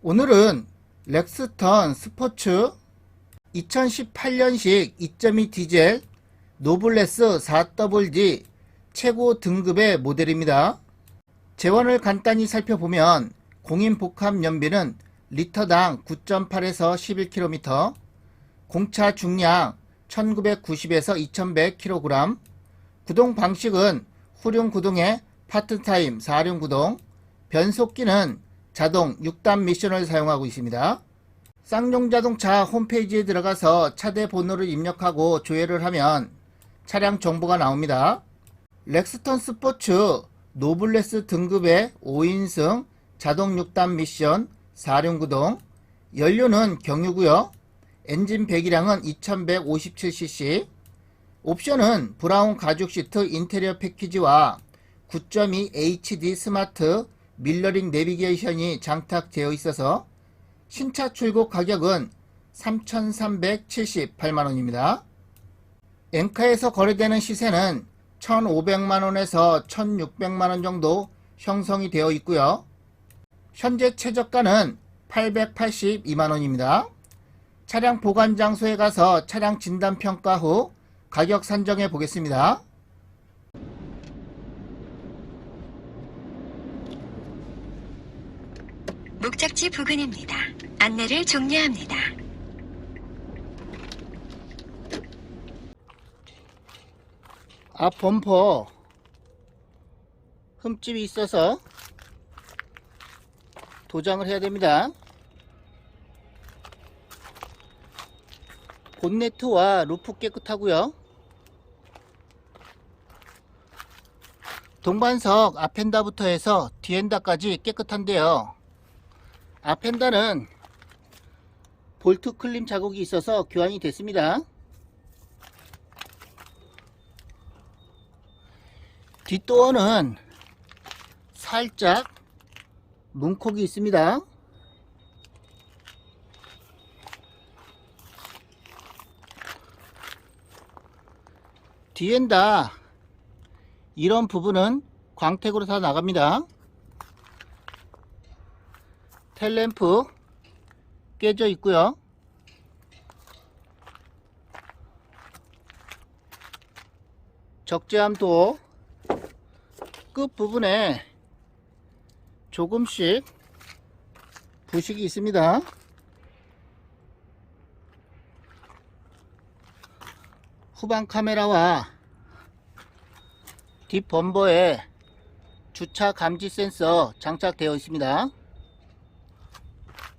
오늘은 렉스턴 스포츠 2018년식 2.2 디젤 노블레스 4WD 최고 등급의 모델입니다. 제원을 간단히 살펴보면 공인 복합 연비는 리터당 9.8에서 11km, 공차 중량 1990에서 2100kg, 구동 방식은 후륜 구동에 파트타임 4륜 구동, 변속기는 자동 6단 미션을 사용하고 있습니다. 쌍용자동차 홈페이지에 들어가서 차대 번호를 입력하고 조회를 하면 차량 정보가 나옵니다. 렉스턴 스포츠 노블레스 등급의 5인승 자동 6단 미션 4륜 구동, 연료는 경유고요. 엔진 배기량은 2157cc, 옵션은 브라운 가죽 시트 인테리어 패키지와 9.2 HD 스마트 밀러링 내비게이션이 장착되어 있어서 신차 출고 가격은 3,378만원입니다. 엔카에서 거래되는 시세는 1,500만원에서 1,600만원 정도 형성이 되어 있고요. 현재 최저가는 882만원입니다. 차량 보관 장소에 가서 차량 진단 평가 후 가격 산정해 보겠습니다. 목적지 부근입니다. 안내를 종료합니다. 앞 범퍼 흠집이 있어서 도장을 해야 됩니다. 본네트와 루프 깨끗하고요. 동반석 앞펜다부터 해서 뒤엔다까지 깨끗한데요. 앞펜다는 볼트 클림 자국이 있어서 교환이 됐습니다. 뒷도어는 살짝 문콕이 있습니다. 뒤엔다 이런 부분은 광택으로 다 나갑니다. 텔램프 깨져 있고요. 적재함도 끝부분에 조금씩 부식이 있습니다. 후방 카메라와 뒷 범버에 주차 감지 센서 장착되어 있습니다.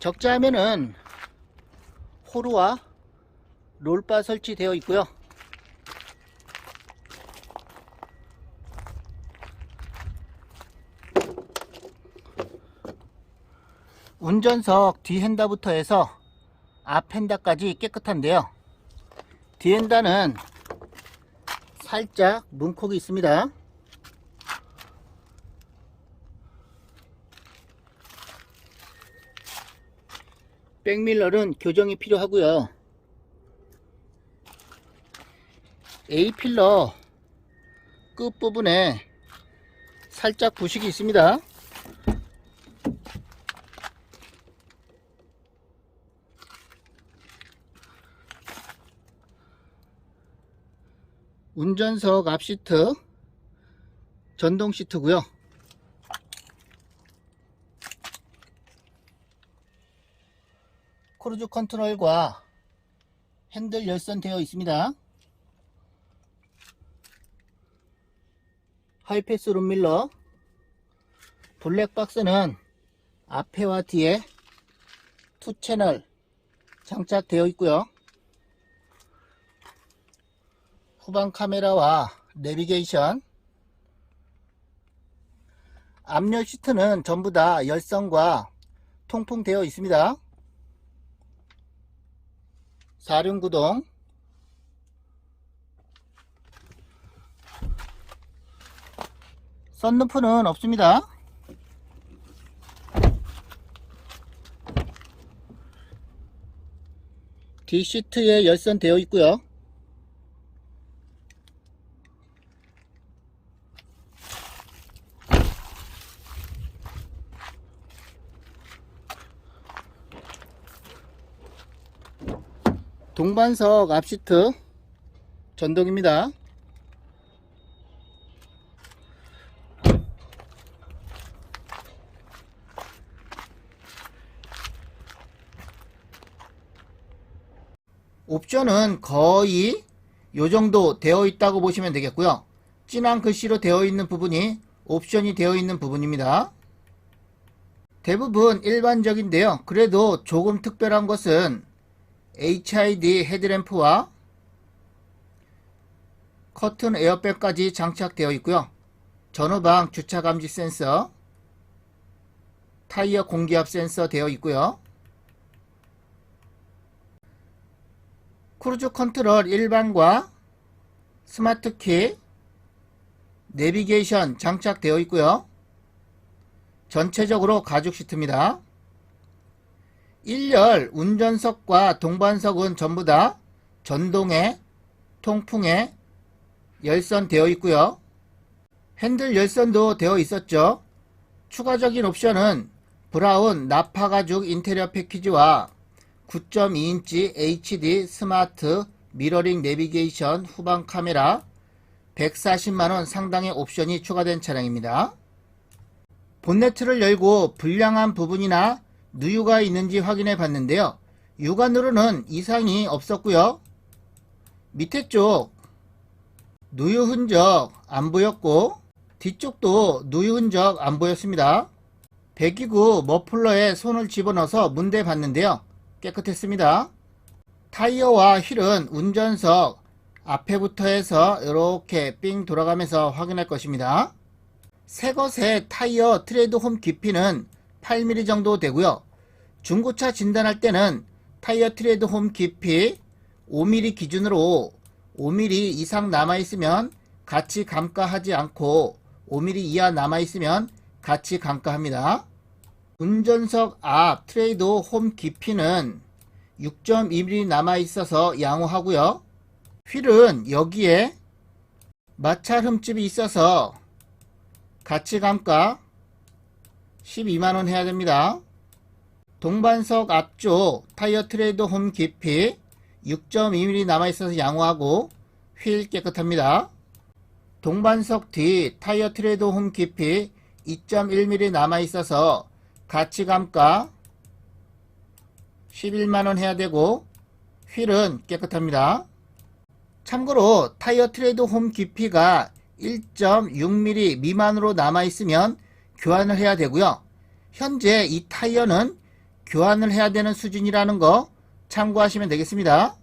적재함에는 호루와 롤바 설치되어 있고요. 운전석 뒤핸다부터 해서 앞핸다까지 깨끗한데요. 뒤핸다는 살짝 문콕이 있습니다. 백밀러는 교정이 필요하고요. A필러 끝부분에 살짝 부식이 있습니다. 운전석 앞 시트 전동 시트고요. 크루즈 컨트롤과 핸들 열선 되어 있습니다. 하이패스 룸밀러, 블랙박스는 앞에와 뒤에 2채널 장착되어 있고요. 후방 카메라와 내비게이션, 앞열 시트는 전부 다 열선과 통풍되어 있습니다. 4륜 구동, 썬루프는 없습니다. 뒷시트에 열선 되어 있고요. 동반석 앞시트 전동입니다. 옵션은 거의 요정도 되어 있다고 보시면 되겠고요. 진한 글씨로 되어 있는 부분이 옵션이 되어 있는 부분입니다. 대부분 일반적인데요. 그래도 조금 특별한 것은 HID 헤드램프와 커튼 에어백까지 장착되어 있고요. 전후방 주차 감지 센서, 타이어 공기압 센서 되어 있고요. 크루즈 컨트롤 일반과 스마트키, 내비게이션 장착되어 있고요. 전체적으로 가죽 시트입니다. 1열 운전석과 동반석은 전부 다 전동에 통풍에 열선 되어 있고요. 핸들 열선도 되어 있었죠. 추가적인 옵션은 브라운 나파 가죽 인테리어 패키지와 9.2인치 HD 스마트 미러링 내비게이션 후방 카메라 140만원 상당의 옵션이 추가된 차량입니다. 본네트를 열고 불량한 부분이나 누유가 있는지 확인해 봤는데요. 육안으로는 이상이 없었고요. 밑에 쪽 누유 흔적 안 보였고 뒤쪽도 누유 흔적 안 보였습니다. 배기구 머플러에 손을 집어넣어서 문대 봤는데요. 깨끗했습니다. 타이어와 휠은 운전석 앞에부터 해서 이렇게 삥 돌아가면서 확인할 것입니다. 새것의 타이어 트레드 홈 깊이는 8mm 정도 되고요. 중고차 진단할 때는 타이어 트레드 홈 깊이 5mm 기준으로 5mm 이상 남아있으면 같이 감가하지 않고 5mm 이하 남아있으면 같이 감가합니다. 운전석 앞 트레이드 홈 깊이는 6.2mm 남아있어서 양호하고요. 휠은 여기에 마찰 흠집이 있어서 같이 감가 12만원 해야 됩니다. 동반석 앞쪽 타이어 트레이드 홈 깊이 6.2mm 남아있어서 양호하고 휠 깨끗합니다. 동반석 뒤 타이어 트레이드 홈 깊이 2.1mm 남아있어서 같이 감가 11만원 해야 되고 휠은 깨끗합니다. 참고로 타이어 트레이드 홈 깊이가 1.6mm 미만으로 남아있으면 교환을 해야 되고요. 현재 이 타이어는 교환을 해야 되는 수준이라는 거 참고하시면 되겠습니다.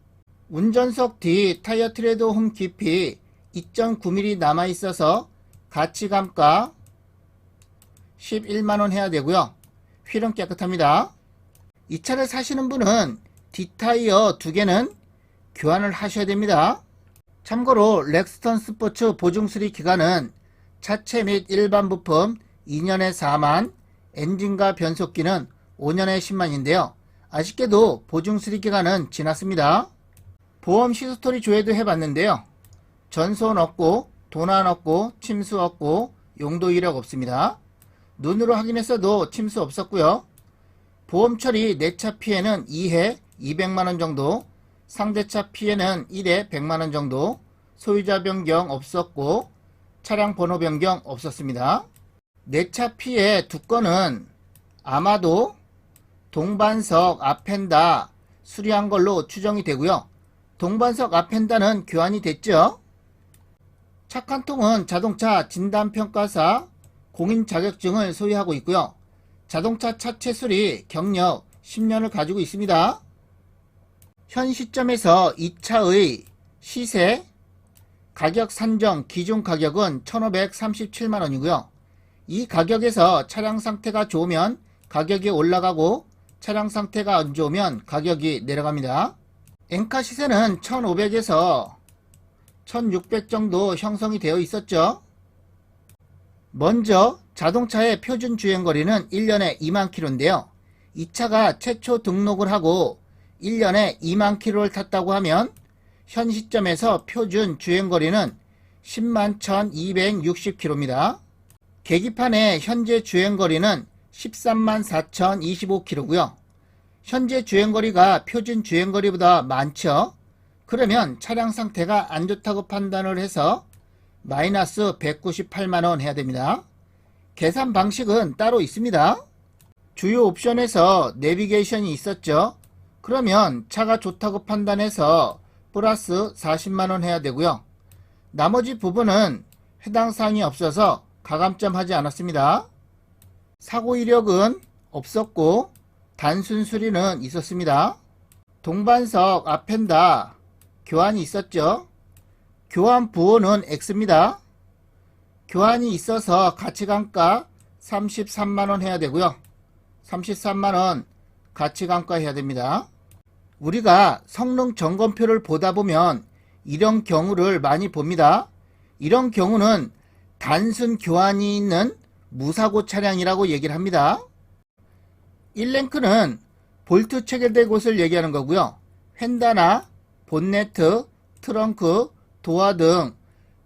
운전석 뒤 타이어 트레이드 홈 깊이 2.9mm 남아있어서 같이 감가 11만원 해야 되고요. 휠은 깨끗합니다. 이 차를 사시는 분은 뒷타이어 2개는 교환을 하셔야 됩니다. 참고로 렉스턴 스포츠 보증수리 기간은 차체 및 일반 부품 2년에 4만, 엔진과 변속기는 5년에 10만인데요. 아쉽게도 보증수리 기간은 지났습니다. 보험 히스토리 조회도 해봤는데요. 전손 없고, 도난 없고, 침수 없고, 용도 이력 없습니다. 눈으로 확인했어도 침수 없었고요. 보험 처리 내차 피해는 2회 200만원 정도, 상대차 피해는 1회 100만원 정도, 소유자 변경 없었고 차량 번호 변경 없었습니다. 내차 피해 2건은 아마도 동반석 앞펜다 수리한 걸로 추정이 되고요. 동반석 앞펜다는 교환이 됐죠. 차1 통은 자동차 진단평가사 공인 자격증을 소유하고 있고요. 자동차 차체 수리 경력 10년을 가지고 있습니다. 현 시점에서 이 차의 시세 가격 산정 기준 가격은 1,537만원이고요. 이 가격에서 차량 상태가 좋으면 가격이 올라가고 차량 상태가 안 좋으면 가격이 내려갑니다. 엔카 시세는 1,500에서 1,600 정도 형성이 되어 있었죠. 먼저 자동차의 표준 주행거리는 1년에 2만 킬로인데요. 이 차가 최초 등록을 하고 1년에 2만 킬로를 탔다고 하면 현 시점에서 표준 주행거리는 10만 1260킬로입니다. 계기판의 현재 주행거리는 13만 4025킬로고요. 현재 주행거리가 표준 주행거리보다 많죠? 그러면 차량 상태가 안 좋다고 판단을 해서 마이너스 198만원 해야 됩니다. 계산 방식은 따로 있습니다. 주요 옵션에서 내비게이션이 있었죠? 그러면 차가 좋다고 판단해서 플러스 40만원 해야 되고요. 나머지 부분은 해당 사항이 없어서 가감점 하지 않았습니다. 사고 이력은 없었고 단순 수리는 있었습니다. 동반석 앞펜다 교환이 있었죠. 교환 부호는 X입니다. 교환이 있어서 가치감가 33만원 해야 되고요. 33만원 가치감가 해야 됩니다. 우리가 성능 점검표를 보다 보면 이런 경우를 많이 봅니다. 이런 경우는 단순 교환이 있는 무사고 차량이라고 얘기를 합니다. 1랭크는 볼트 체결된 곳을 얘기하는 거고요. 휀다나 본네트, 트렁크, 도어 등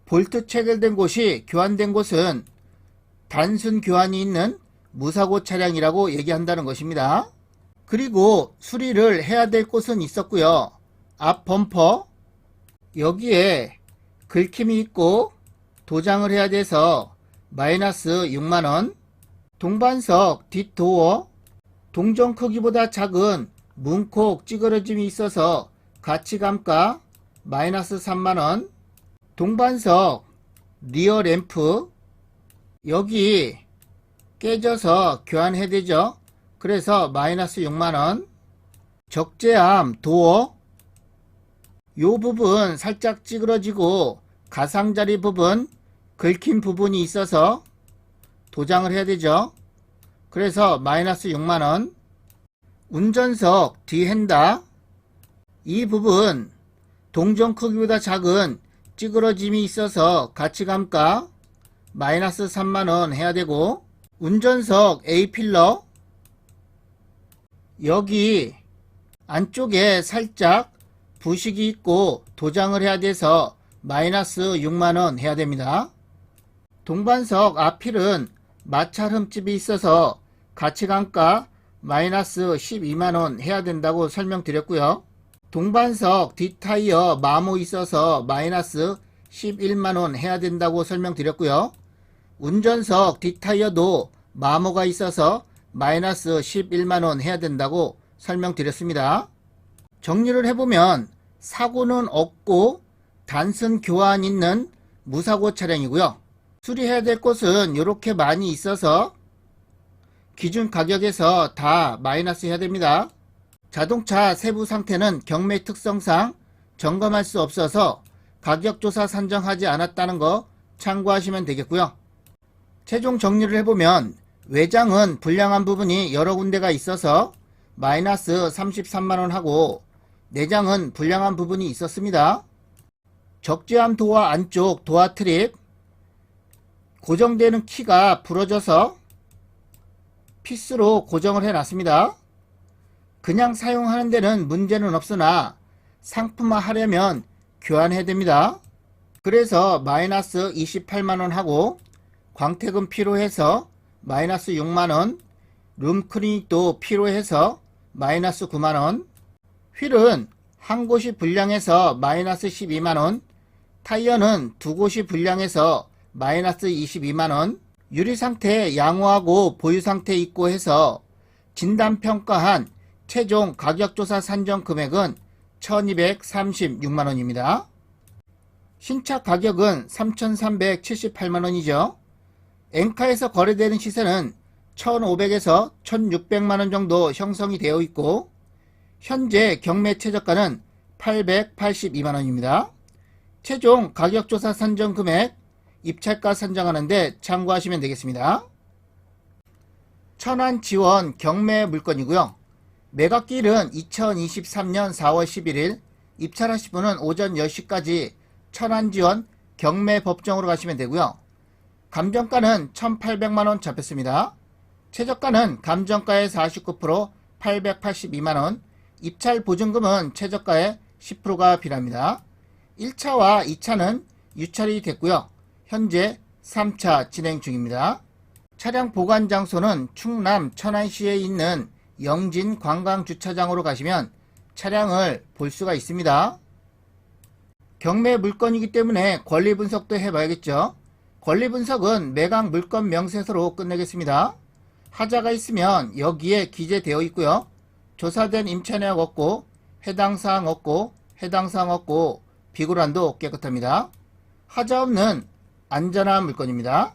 볼트 체결된 곳이 교환된 곳은 단순 교환이 있는 무사고 차량이라고 얘기한다는 것입니다. 그리고 수리를 해야 될 곳은 있었고요. 앞 범퍼 여기에 긁힘이 있고 도장을 해야 돼서 마이너스 6만원, 동반석 뒷도어 동전 크기보다 작은 문콕 찌그러짐이 있어서 가치감가 마이너스 3만원, 동반석 리어 램프 여기 깨져서 교환해야 되죠. 그래서 마이너스 6만원, 적재암 도어 요 부분 살짝 찌그러지고 가상자리 부분 긁힌 부분이 있어서 도장을 해야 되죠. 그래서 마이너스 6만원, 운전석 뒤핸다 이 부분 동전 크기보다 작은 찌그러짐이 있어서 가치감가 마이너스 3만원 해야 되고, 운전석 A필러 여기 안쪽에 살짝 부식이 있고 도장을 해야 돼서 마이너스 6만원 해야 됩니다. 동반석 앞필은 마찰 흠집이 있어서 가치감가 마이너스 12만원 해야 된다고 설명드렸고요. 동반석 뒷타이어 마모 있어서 마이너스 11만원 해야 된다고 설명드렸고요. 운전석 뒷타이어도 마모가 있어서 마이너스 11만원 해야 된다고 설명드렸습니다. 정리를 해보면 사고는 없고 단순 교환 있는 무사고 차량이고요. 수리해야 될 곳은 이렇게 많이 있어서 기준 가격에서 다 마이너스 해야 됩니다. 자동차 세부 상태는 경매 특성상 점검할 수 없어서 가격조사 산정하지 않았다는 거 참고하시면 되겠고요. 최종 정리를 해보면 외장은 불량한 부분이 여러 군데가 있어서 마이너스 33만원 하고 내장은 불량한 부분이 있었습니다. 적재함 도어 안쪽 도어 트립 고정되는 키가 부러져서 피스로 고정을 해 놨습니다. 그냥 사용하는 데는 문제는 없으나 상품화 하려면 교환해야 됩니다. 그래서 마이너스 28만원 하고 광택은 필요해서 마이너스 6만원, 룸클리닉도 필요해서 마이너스 9만원, 휠은 한 곳이 불량해서 마이너스 12만원, 타이어는 두 곳이 불량해서 마이너스 22만원, 유리상태 양호하고 보유상태 있고 해서 진단평가한 최종 가격조사 산정 금액은 1236만원입니다. 신차 가격은 3378만원이죠. 엔카에서 거래되는 시세는 1500에서 1600만원 정도 형성이 되어 있고 현재 경매 최저가는 882만원입니다. 최종 가격조사 산정 금액 입찰가 산정하는데 참고하시면 되겠습니다. 천안 지원 경매 물건이고요. 매각기일은 2023년 4월 11일, 입찰하실 분은 오전 10시까지 천안 지원 경매 법정으로 가시면 되고요. 감정가는 1800만원 잡혔습니다. 최저가는 감정가의 49% 882만원, 입찰 보증금은 최저가의 10%가 필요합니다. 1차와 2차는 유찰이 됐고요. 현재 3차 진행 중입니다. 차량 보관 장소는 충남 천안시에 있는 영진 관광주차장으로 가시면 차량을 볼 수가 있습니다. 경매 물건이기 때문에 권리 분석도 해봐야겠죠. 권리 분석은 매각 물건 명세서로 끝내겠습니다. 하자가 있으면 여기에 기재되어 있고요. 조사된 임차내역 없고, 해당 사항 없고, 해당 사항 없고, 비고란도 깨끗합니다. 하자 없는 안전한 물건입니다.